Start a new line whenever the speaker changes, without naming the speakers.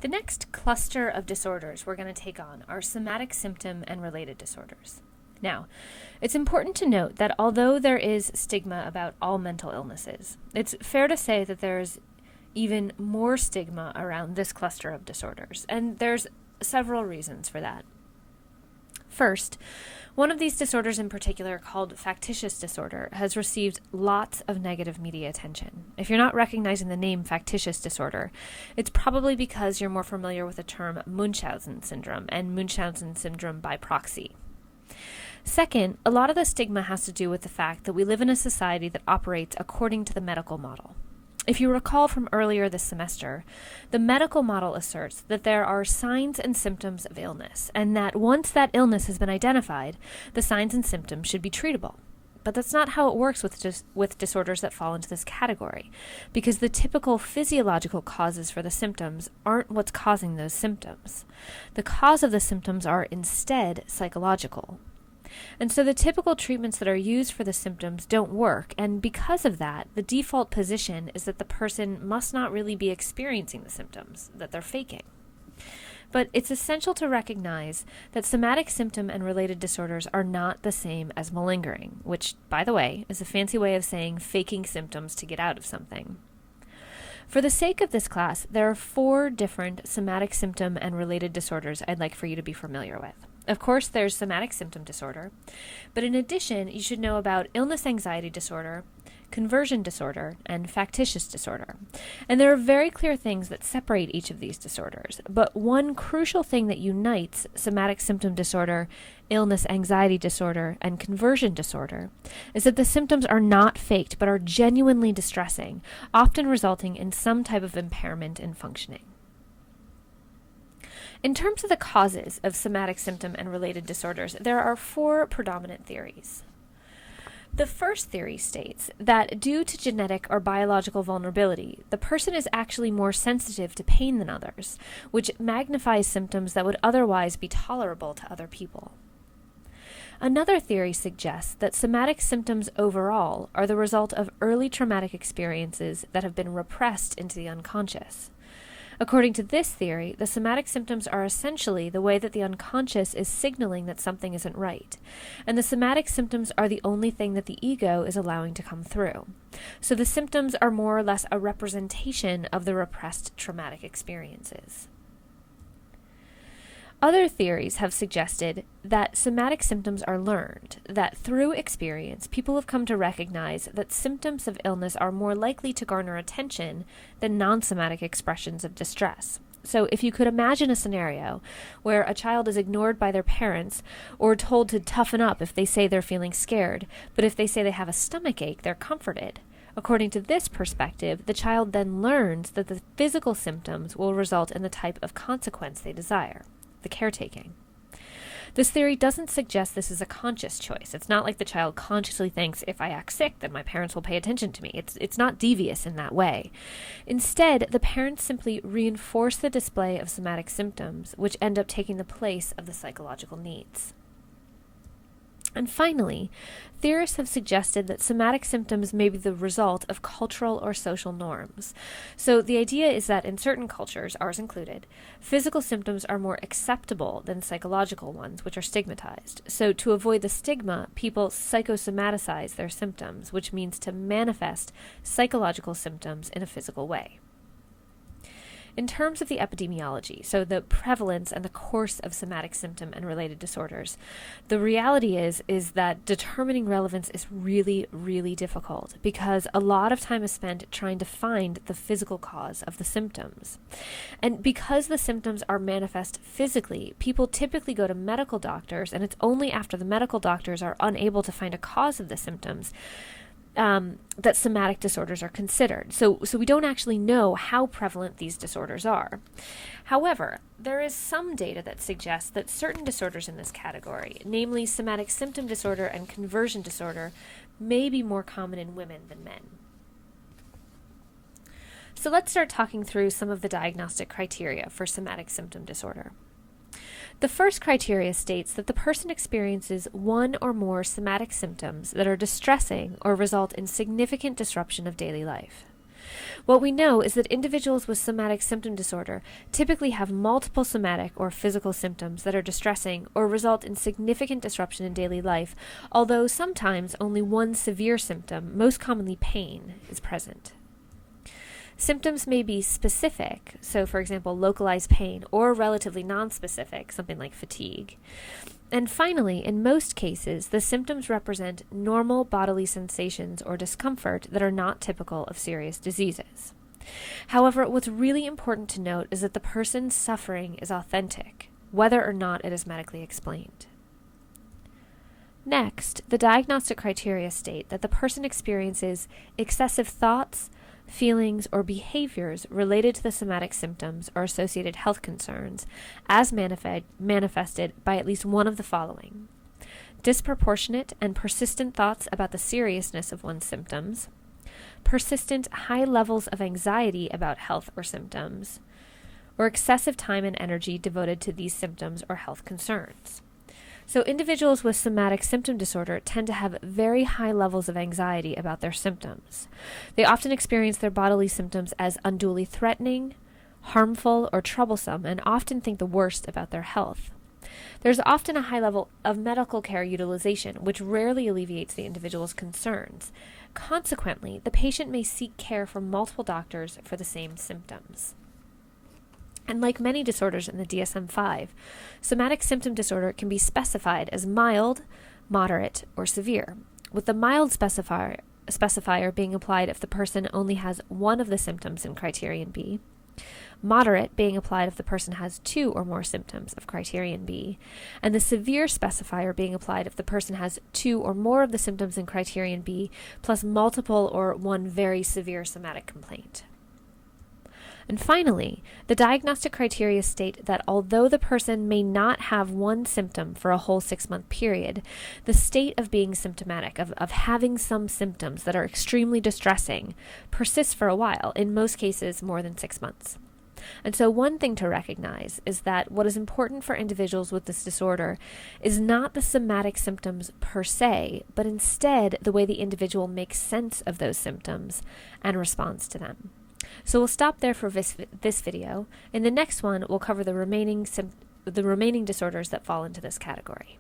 The next cluster of disorders we're going to take on are somatic symptom and related disorders. Now, it's important to note that although there is stigma about all mental illnesses, it's fair to say that there's even more stigma around this cluster of disorders, and there's several reasons for that. First, one of these disorders in particular, called factitious disorder, has received lots of negative media attention. If you're not recognizing the name factitious disorder, it's probably because you're more familiar with the term Munchausen syndrome and Munchausen syndrome by proxy. Second, a lot of the stigma has to do with the fact that we live in a society that operates according to the medical model. If you recall from earlier this semester, the medical model asserts that there are signs and symptoms of illness, and that once that illness has been identified, the signs and symptoms should be treatable. But that's not how it works with disorders that fall into this category, because the typical physiological causes for the symptoms aren't what's causing those symptoms. The cause of the symptoms are instead psychological. And so the typical treatments that are used for the symptoms don't work, and because of that, the default position is that the person must not really be experiencing the symptoms, that they're faking. But it's essential to recognize that somatic symptom and related disorders are not the same as malingering, which, by the way, is a fancy way of saying faking symptoms to get out of something. For the sake of this class, there are 4 different somatic symptom and related disorders I'd like for you to be familiar with. Of course, there's somatic symptom disorder, but in addition, you should know about illness anxiety disorder, conversion disorder, and factitious disorder. And there are very clear things that separate each of these disorders, but one crucial thing that unites somatic symptom disorder, illness anxiety disorder, and conversion disorder is that the symptoms are not faked, but are genuinely distressing, often resulting in some type of impairment in functioning. In terms of the causes of somatic symptom and related disorders, there are 4 predominant theories. The first theory states that due to genetic or biological vulnerability, the person is actually more sensitive to pain than others, which magnifies symptoms that would otherwise be tolerable to other people. Another theory suggests that somatic symptoms overall are the result of early traumatic experiences that have been repressed into the unconscious. According to this theory, the somatic symptoms are essentially the way that the unconscious is signaling that something isn't right, and the somatic symptoms are the only thing that the ego is allowing to come through. So the symptoms are more or less a representation of the repressed traumatic experiences. Other theories have suggested that somatic symptoms are learned, that through experience, people have come to recognize that symptoms of illness are more likely to garner attention than non-somatic expressions of distress. So if you could imagine a scenario where a child is ignored by their parents or told to toughen up if they say they're feeling scared, but if they say they have a stomachache, they're comforted. According to this perspective, the child then learns that the physical symptoms will result in the type of consequence they desire. The caretaking. This theory doesn't suggest this is a conscious choice. It's not like the child consciously thinks, if I act sick, then my parents will pay attention to me. It's not devious in that way. Instead, the parents simply reinforce the display of somatic symptoms, which end up taking the place of the psychological needs. And finally, theorists have suggested that somatic symptoms may be the result of cultural or social norms. So the idea is that in certain cultures, ours included, physical symptoms are more acceptable than psychological ones, which are stigmatized. So to avoid the stigma, people psychosomatize their symptoms, which means to manifest psychological symptoms in a physical way. In terms of the epidemiology, so the prevalence and the course of somatic symptom and related disorders, the reality is that determining relevance is really, really difficult because a lot of time is spent trying to find the physical cause of the symptoms. And because the symptoms are manifest physically, people typically go to medical doctors, and it's only after the medical doctors are unable to find a cause of the symptoms that somatic disorders are considered. So we don't actually know how prevalent these disorders are. However, there is some data that suggests that certain disorders in this category, namely somatic symptom disorder and conversion disorder, may be more common in women than men. So let's start talking through some of the diagnostic criteria for somatic symptom disorder. The first criteria states that the person experiences one or more somatic symptoms that are distressing or result in significant disruption of daily life. What we know is that individuals with somatic symptom disorder typically have multiple somatic or physical symptoms that are distressing or result in significant disruption in daily life, although sometimes only one severe symptom, most commonly pain, is present. Symptoms may be specific, so for example, localized pain, or relatively nonspecific, something like fatigue. And finally, in most cases, the symptoms represent normal bodily sensations or discomfort that are not typical of serious diseases. However, what's really important to note is that the person's suffering is authentic, whether or not it is medically explained. Next, the diagnostic criteria state that the person experiences excessive thoughts, feelings, or behaviors related to the somatic symptoms or associated health concerns as manifested by at least one of the following: disproportionate and persistent thoughts about the seriousness of one's symptoms, persistent high levels of anxiety about health or symptoms, or excessive time and energy devoted to these symptoms or health concerns. So individuals with somatic symptom disorder tend to have very high levels of anxiety about their symptoms. They often experience their bodily symptoms as unduly threatening, harmful, or troublesome, and often think the worst about their health. There's often a high level of medical care utilization, which rarely alleviates the individual's concerns. Consequently, the patient may seek care from multiple doctors for the same symptoms. And like many disorders in the DSM-5, somatic symptom disorder can be specified as mild, moderate, or severe, with the mild specifier being applied if the person only has one of the symptoms in criterion B, moderate being applied if the person has two or more symptoms of criterion B, and the severe specifier being applied if the person has two or more of the symptoms in criterion B, plus multiple or one very severe somatic complaint. And finally, the diagnostic criteria state that although the person may not have one symptom for a whole 6-month period, the state of being symptomatic, of having some symptoms that are extremely distressing, persists for a while, in most cases more than 6 months. And so one thing to recognize is that what is important for individuals with this disorder is not the somatic symptoms per se, but instead the way the individual makes sense of those symptoms and responds to them. So we'll stop there for this video. In the next one, we'll cover the remaining disorders that fall into this category.